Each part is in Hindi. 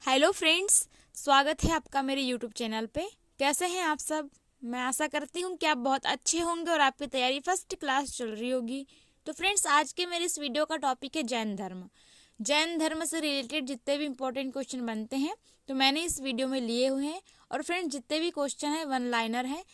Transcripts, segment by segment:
हेलो फ्रेंड्स, स्वागत है आपका मेरे यूट्यूब चैनल पे। कैसे हैं आप सब? मैं आशा करती हूँ कि आप बहुत अच्छे होंगे और आपकी तैयारी फर्स्ट क्लास चल रही होगी। तो फ्रेंड्स, आज के मेरे इस वीडियो का टॉपिक है जैन धर्म। जैन धर्म से रिलेटेड जितने भी इंपॉर्टेंट क्वेश्चन बनते हैं तो मैंने इस वीडियो में लिए हुए हैं। और फ्रेंड्स, जितने भी क्वेश्चन हैं वन लाइनर हैं।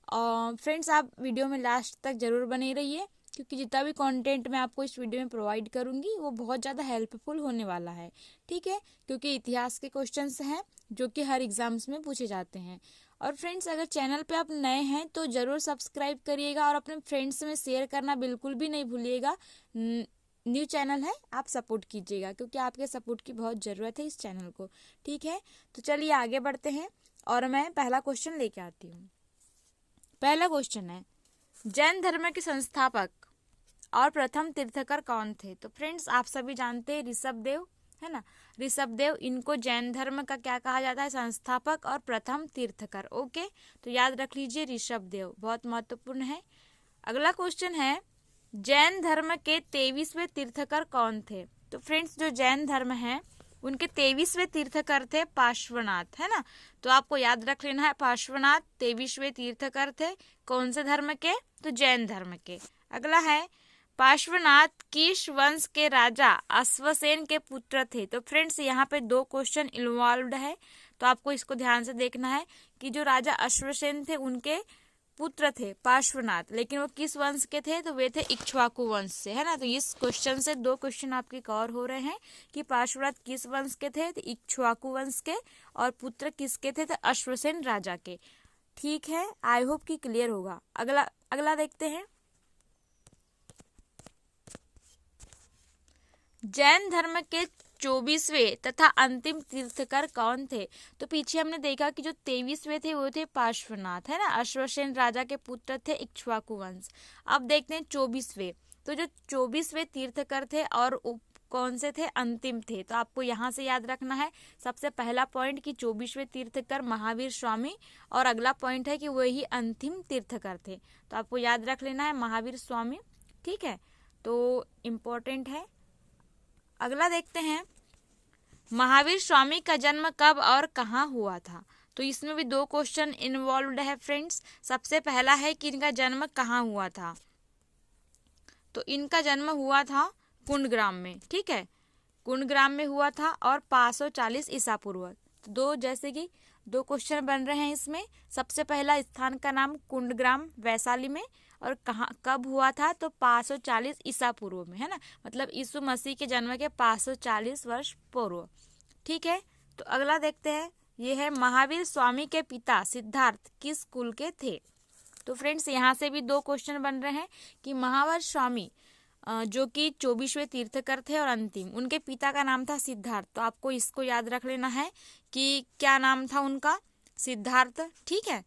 और फ्रेंड्स, आप वीडियो में लास्ट तक ज़रूर बने रहिए, क्योंकि जितना भी कंटेंट मैं आपको इस वीडियो में प्रोवाइड करूंगी वो बहुत ज़्यादा हेल्पफुल होने वाला है। ठीक है, क्योंकि इतिहास के क्वेश्चंस हैं जो कि हर एग्जाम्स में पूछे जाते हैं। और फ्रेंड्स, अगर चैनल पे आप नए हैं तो ज़रूर सब्सक्राइब करिएगा और अपने फ्रेंड्स में शेयर करना बिल्कुल भी नहीं भूलिएगा। न्यू चैनल है, आप सपोर्ट कीजिएगा, क्योंकि आपके सपोर्ट की बहुत ज़रूरत है इस चैनल को। ठीक है, तो चलिए आगे बढ़ते हैं और मैं पहला क्वेश्चन लेके आती हूँ। पहला क्वेश्चन है, जैन धर्म के संस्थापक और प्रथम तीर्थकर कौन थे? तो फ्रेंड्स, आप सभी जानते हैं ऋषभदेव, है ना। ऋषभदेव, इनको जैन धर्म का क्या कहा जाता है? संस्थापक और प्रथम तीर्थकर। ओके, तो याद रख लीजिए ऋषभदेव, बहुत महत्वपूर्ण है। अगला क्वेश्चन है, जैन धर्म के 23वें तीर्थकर कौन थे? तो फ्रेंड्स, जो जैन धर्म है उनके 23वें तीर्थकर थे पार्श्वनाथ, है ना। तो आपको याद रख लेना है, पार्श्वनाथ 23वें तीर्थकर थे। कौन से धर्म के? तो जैन धर्म के। अगला है, पार्श्वनाथ किस वंश के राजा अश्वसेन के पुत्र थे? तो फ्रेंड्स, यहाँ पे दो क्वेश्चन इन्वॉल्व्ड है, तो आपको इसको ध्यान से देखना है कि जो राजा अश्वसेन थे उनके पुत्र थे पार्श्वनाथ, लेकिन वो किस वंश के थे? तो वे थे इक्ष्वाकु वंश से, है ना। तो इस क्वेश्चन से दो क्वेश्चन आपके कवर हो रहे हैं कि पार्श्वनाथ किस वंश के थे? तो इक्ष्वाकु वंश के। और पुत्र किसके थे? तो अश्वसेन राजा के। ठीक है, आई होप कि क्लियर होगा। अगला देखते हैं, जैन धर्म के 24वें तथा अंतिम तीर्थकर कौन थे? तो पीछे हमने देखा कि जो 23वें थे वो थे पार्श्वनाथ, है ना, अश्वसेन राजा के पुत्र थे इक्ष्वाकु वंश। अब देखते हैं 24वें। तो जो 24वें तीर्थकर थे और कौन से थे? अंतिम थे। तो आपको यहाँ से याद रखना है सबसे पहला पॉइंट कि 24वें तीर्थकर महावीर स्वामी, और अगला पॉइंट है कि वही अंतिम तीर्थकर थे। तो आपको याद रख लेना है महावीर स्वामी। ठीक है, तो इम्पोर्टेंट है। अगला देखते हैं, महावीर स्वामी का जन्म कब और कहाँ हुआ था? तो इसमें भी दो क्वेश्चन इन्वॉल्व्ड है फ्रेंड्स। सबसे पहला है कि इनका जन्म कहाँ हुआ था? तो इनका जन्म हुआ था कुंडग्राम में। ठीक है, कुंडग्राम में हुआ था और 540 ईसा पूर्व। तो दो क्वेश्चन बन रहे हैं इसमें। सबसे पहला स्थान का नाम कुंडग्राम वैशाली में, और कहाँ कब हुआ था? तो 540 ईसा पूर्व में, है ना। मतलब यीशु मसीह के जन्म के 540 वर्ष पूर्व। ठीक है, तो अगला देखते हैं, ये है महावीर स्वामी के पिता सिद्धार्थ किस कुल के थे? तो फ्रेंड्स, यहाँ से भी दो क्वेश्चन बन रहे हैं कि महावीर स्वामी जो कि 24वें तीर्थकर थे और अंतिम, उनके पिता का नाम था सिद्धार्थ। तो आपको इसको याद रख लेना है कि क्या नाम था उनका? सिद्धार्थ। ठीक है,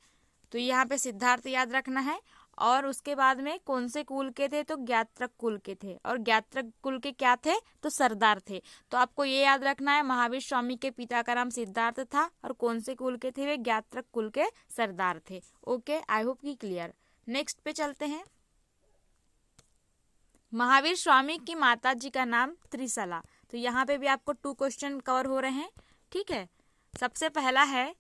तो यहाँ पे सिद्धार्थ याद रखना है। और उसके बाद में कौन से कुल के थे? तो ज्ञात्रक कुल के थे। और ज्ञात्रक कुल के क्या थे? तो सरदार थे। तो आपको ये याद रखना है, महावीर स्वामी के पिता का नाम सिद्धार्थ था और कौन से कुल के थे? वे ज्ञात्रक कुल के सरदार थे। ओके, आई होप की क्लियर। नेक्स्ट पे चलते हैं, महावीर स्वामी की माता जी का नाम त्रिशला। तो यहाँ पे भी आपको टू क्वेश्चन कवर हो रहे हैं। ठीक है, सबसे पहला है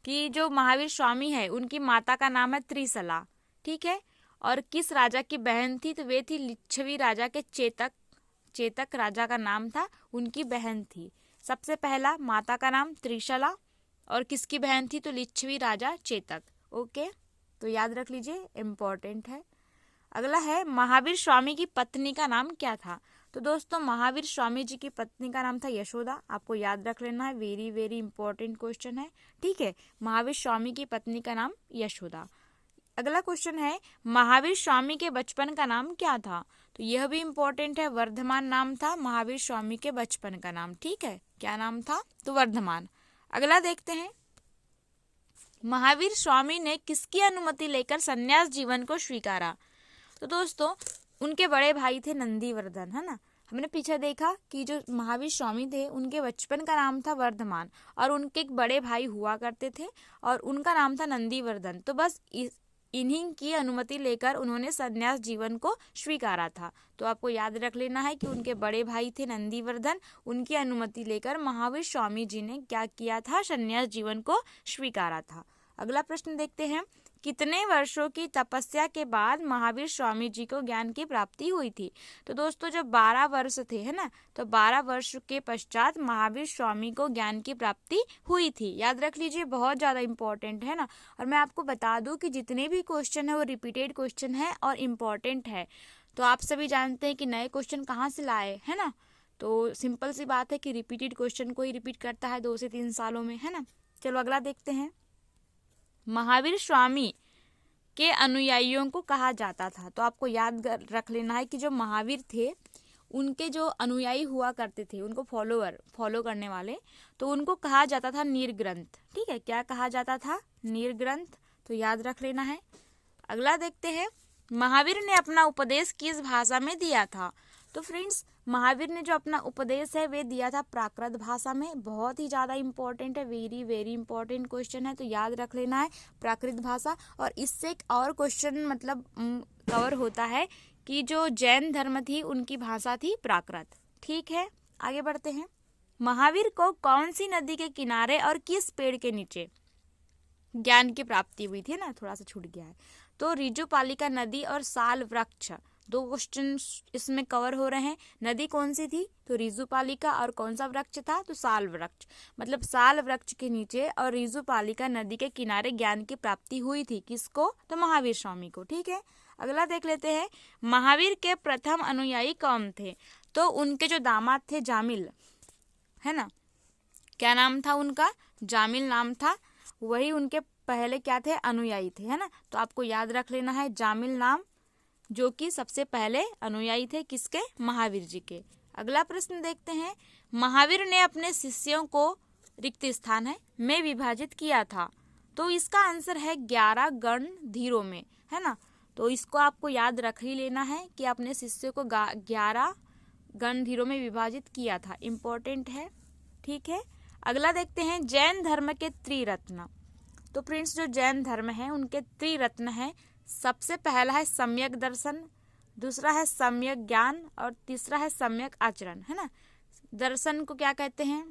कि जो महावीर स्वामी है उनकी माता का नाम है त्रिशला। ठीक है, और किस राजा की बहन थी? तो वे थी लिच्छवी राजा के चेतक राजा का नाम था, उनकी बहन थी। सबसे पहला माता का नाम त्रिशला और किसकी बहन थी? तो लिच्छवी राजा चेतक। ओके, तो याद रख लीजिए, इम्पोर्टेंट है। अगला है, महावीर स्वामी की पत्नी का नाम क्या था? तो दोस्तों, महावीर स्वामी जी की पत्नी का नाम था यशोदा। आपको याद रख लेना है, वेरी वेरी इंपॉर्टेंट क्वेश्चन है। ठीक है, महावीर स्वामी की पत्नी का नाम यशोदा। अगला क्वेश्चन है, महावीर स्वामी के बचपन का नाम क्या था? तो यह भी इंपॉर्टेंट है, वर्धमान नाम था महावीर स्वामी के बचपन का नाम। ठीक है, क्या नाम था? तो वर्धमान। अगला देखते हैं, महावीर स्वामी ने किसकी अनुमति लेकर संन्यास जीवन को स्वीकारा? तो दोस्तों, उनके बड़े भाई थे नंदीवर्धन, है ना। हमने पीछे देखा कि जो महावीर स्वामी थे उनके बचपन का नाम था वर्धमान और उनके एक बड़े भाई हुआ करते थे और उनका नाम था नंदीवर्धन। तो बस इन्हीं की अनुमति लेकर उन्होंने संन्यास जीवन को स्वीकारा था। तो आपको याद रख लेना है कि उनके बड़े भाई थे नंदीवर्धन, उनकी अनुमति लेकर महावीर स्वामी जी ने क्या किया था, संन्यास जीवन को स्वीकारा था। अगला प्रश्न देखते हैं, कितने वर्षों की तपस्या के बाद महावीर स्वामी जी को ज्ञान की प्राप्ति हुई थी? तो दोस्तों जब 12 वर्ष थे, है ना, तो 12 वर्ष के पश्चात महावीर स्वामी को ज्ञान की प्राप्ति हुई थी। याद रख लीजिए, बहुत ज़्यादा इम्पोर्टेंट है ना। और मैं आपको बता दूं कि जितने भी क्वेश्चन है वो रिपीटेड क्वेश्चन है और इम्पॉर्टेंट है। तो आप सभी जानते हैं कि नए क्वेश्चन कहाँ से लाए, है ना। तो सिंपल सी बात है कि रिपीटेड क्वेश्चन को ही रिपीट करता है 2 से 3 सालों में, है ना। चलो अगला देखते हैं, महावीर स्वामी के अनुयायियों को कहा जाता था। तो आपको याद रख लेना है कि जो महावीर थे उनके जो अनुयायी हुआ करते थे, उनको फॉलो करने वाले, तो उनको कहा जाता था निर्ग्रंथ। ठीक है, क्या कहा जाता था? निर्ग्रंथ। तो याद रख लेना है। अगला देखते हैं, महावीर ने अपना उपदेश किस भाषा में दिया था? तो फ्रेंड्स महावीर ने जो अपना उपदेश है वे दिया था प्राकृत भाषा में। बहुत ही ज़्यादा इंपॉर्टेंट है, वेरी वेरी इंपॉर्टेंट क्वेश्चन है, तो याद रख लेना है प्राकृत भाषा। और इससे एक और क्वेश्चन मतलब कवर होता है कि जो जैन धर्म थी उनकी भाषा थी प्राकृत। ठीक है, आगे बढ़ते हैं। महावीर को कौन सी नदी के किनारे और किस पेड़ के नीचे ज्ञान की प्राप्ति हुई थी? ना थोड़ा सा छूट गया है। तो रिजुपालिका नदी और साल वृक्ष, 2 क्वेश्चन इसमें कवर हो रहे हैं। नदी कौन सी थी? तो रिजुपालिका। और कौन सा वृक्ष था? तो साल वृक्ष। मतलब साल वृक्ष के नीचे और रिजुपालिका नदी के किनारे ज्ञान की प्राप्ति हुई थी। किसको? तो महावीर स्वामी को। ठीक है, अगला देख लेते हैं, महावीर के प्रथम अनुयायी कौन थे? तो उनके जो दामाद थे जामिल, है ना, क्या नाम था उनका? जामिल नाम था। वही उनके पहले क्या थे? अनुयायी थे, है ना। तो आपको याद रख लेना है जामिल नाम, जो कि सबसे पहले अनुयायी थे किसके? महावीर जी के। अगला प्रश्न देखते हैं, महावीर ने अपने शिष्यों को रिक्त स्थान है में विभाजित किया था। तो इसका आंसर है 11 गण धीरों में, है ना। तो इसको आपको याद रख ही लेना है कि अपने शिष्यों को 11 गण धीरों में विभाजित किया था। इम्पोर्टेंट है, ठीक है। अगला देखते हैं, जैन धर्म के त्रिरत्न। तो फ्रेंड्स जो जैन धर्म है उनके त्रिरत्न है। सबसे पहला है सम्यक दर्शन, दूसरा है सम्यक ज्ञान और तीसरा है सम्यक आचरण, है ना। दर्शन को क्या कहते हैं?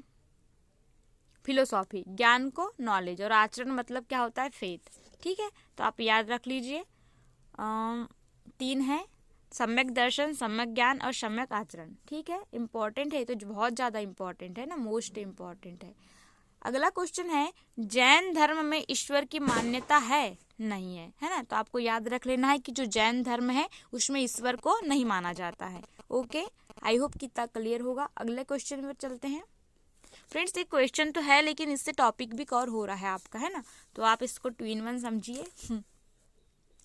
फिलोसॉफी। ज्ञान को नॉलेज और आचरण मतलब क्या होता है? फेथ। ठीक है, तो आप याद रख लीजिए 3 है, सम्यक दर्शन, सम्यक ज्ञान और सम्यक आचरण। ठीक है, इंपॉर्टेंट है, तो बहुत ज़्यादा इंपॉर्टेंट है ना, मोस्ट इम्पॉर्टेंट है। अगला क्वेश्चन है, जैन धर्म में ईश्वर की मान्यता है? नहीं है ना। तो आपको याद रख लेना है कि जो जैन धर्म है उसमें ईश्वर को नहीं माना जाता है। ओके, आई होप कि इतना क्लियर होगा। अगले क्वेश्चन में चलते हैं। फ्रेंड्स एक क्वेश्चन तो है लेकिन इससे टॉपिक भी कवर हो रहा है आपका, है ना, तो आप इसको 2 in 1 समझिए।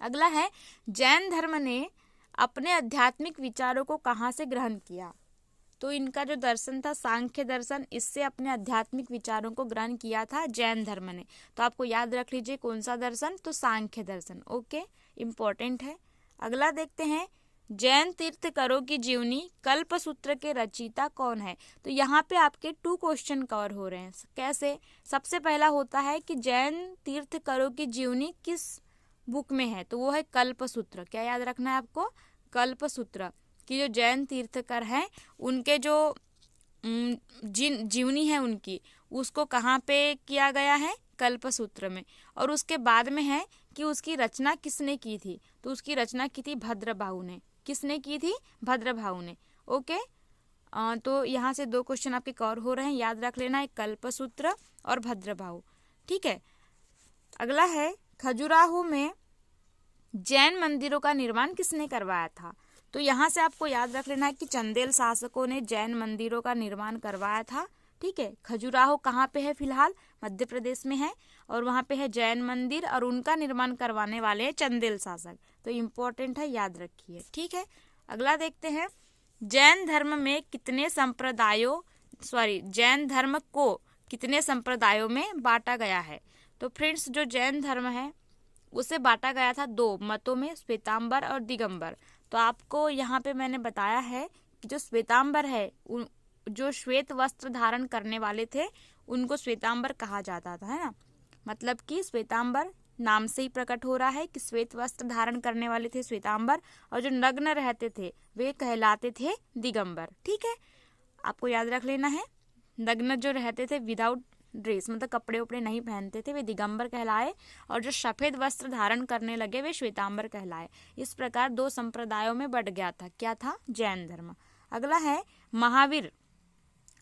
अगला है, जैन धर्म ने अपने आध्यात्मिक विचारों को कहाँ से ग्रहण किया? तो इनका जो दर्शन था सांख्य दर्शन, इससे अपने आध्यात्मिक विचारों को ग्रहण किया था जैन धर्म ने। तो आपको याद रख लीजिए कौन सा दर्शन? तो सांख्य दर्शन। ओके, इम्पोर्टेंट है। अगला देखते हैं, जैन तीर्थंकरों की जीवनी कल्पसूत्र के रचयिता कौन है? तो यहाँ पे आपके 2 क्वेश्चन कवर हो रहे हैं। कैसे? सबसे पहला होता है कि जैन तीर्थंकरों की जीवनी किस बुक में है? तो वो है कल्पसूत्र। क्या याद रखना है आपको? कल्पसूत्र कि जो जैन तीर्थंकर हैं उनके जो जीवनी है उनकी, उसको कहाँ पे किया गया है? कल्पसूत्र में। और उसके बाद में है कि उसकी रचना किसने की थी? तो उसकी रचना की थी भद्रबाहु ने। किसने की थी? भद्रबाहु ने। ओके, तो यहाँ से 2 क्वेश्चन आपके कवर हो रहे हैं, याद रख लेना है, कल्पसूत्र और भद्रबाहु। ठीक है, अगला है, खजुराहो में जैन मंदिरों का निर्माण किसने करवाया था? तो यहाँ से आपको याद रख लेना है कि चंदेल शासकों ने जैन मंदिरों का निर्माण करवाया था। ठीक है, खजुराहो कहाँ पे है? फिलहाल मध्य प्रदेश में है और वहाँ पे है जैन मंदिर और उनका निर्माण करवाने वाले हैं चंदेल शासक। तो इम्पोर्टेंट है, याद रखिए। ठीक है, अगला देखते हैं, जैन धर्म में कितने जैन धर्म को कितने संप्रदायों में बांटा गया है? तो फ्रेंड्स जो जैन धर्म है उसे बांटा गया था 2 मतों में, श्वेतांबर और दिगंबर। तो आपको यहाँ पे मैंने बताया है कि जो श्वेतांबर है, जो श्वेत वस्त्र धारण करने वाले थे उनको श्वेतांबर कहा जाता था, है ना। मतलब कि श्वेतांबर नाम से ही प्रकट हो रहा है कि श्वेत वस्त्र धारण करने वाले थे श्वेतांबर, और जो नग्न रहते थे वे कहलाते थे दिगंबर। ठीक है, आपको याद रख लेना है, नग्न जो रहते थे विदाउट ड्रेस, मतलब कपड़े उपड़े नहीं पहनते थे, वे दिगंबर कहलाए, और जो सफेद वस्त्र धारण करने लगे वे श्वेतांबर कहलाए। इस प्रकार दो संप्रदायों में बढ़ गया था। क्या था? जैन धर्म। अगला है महावीर,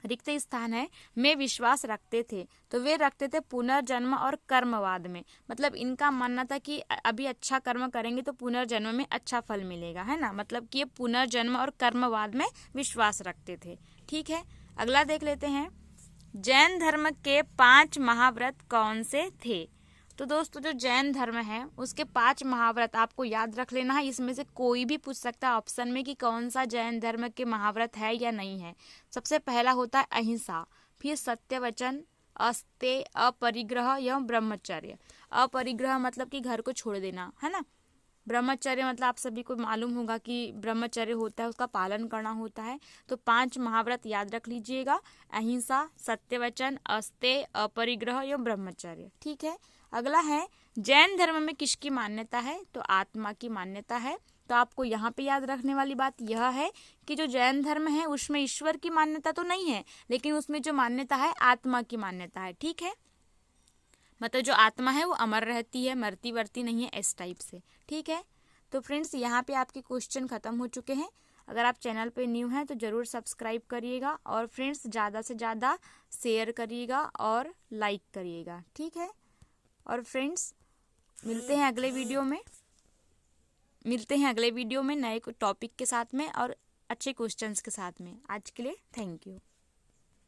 रिक्त स्थान है, में विश्वास रखते थे। तो वे रखते थे पुनर्जन्म और कर्मवाद में, मतलब इनका मानना था कि अभी अच्छा कर्म करेंगे तो पुनर्जन्म में अच्छा फल मिलेगा, है ना, मतलब कि ये पुनर्जन्म और कर्मवाद में विश्वास रखते थे। ठीक है, अगला देख लेते हैं, जैन धर्म के 5 महाव्रत कौन से थे? तो दोस्तों जो जैन धर्म है उसके 5 महाव्रत आपको याद रख लेना है। इसमें से कोई भी पूछ सकता है ऑप्शन में कि कौन सा जैन धर्म के महाव्रत है या नहीं है। सबसे पहला होता है अहिंसा, फिर सत्य वचन, अस्तेय, अपरिग्रह एवं ब्रह्मचर्य। अपरिग्रह मतलब कि घर को छोड़ देना, है ना। ब्रह्मचर्य मतलब आप सभी को मालूम होगा कि ब्रह्मचर्य होता है, उसका पालन करना होता है। तो 5 महाव्रत याद रख लीजिएगा, अहिंसा, सत्यवचन, अस्तेय, अपरिग्रह एवं ब्रह्मचर्य। ठीक है, अगला है जैन धर्म में किसकी मान्यता है? तो आत्मा की मान्यता है। तो आपको यहाँ पे याद रखने वाली बात यह है कि जो जैन धर्म है उसमें ईश्वर की मान्यता तो नहीं है, लेकिन उसमें जो मान्यता है आत्मा की मान्यता है। ठीक है, मतलब जो आत्मा है वो अमर रहती है, मरती वर्ती नहीं है, इस टाइप से। ठीक है, तो फ्रेंड्स यहाँ पे आपके क्वेश्चन खत्म हो चुके हैं। अगर आप चैनल पे न्यू हैं तो ज़रूर सब्सक्राइब करिएगा, और फ्रेंड्स ज़्यादा से ज़्यादा शेयर करिएगा और लाइक करिएगा। ठीक है, और फ्रेंड्स मिलते हैं अगले वीडियो में नए टॉपिक के साथ में और अच्छे क्वेश्चंस के साथ में। आज के लिए थैंक यू।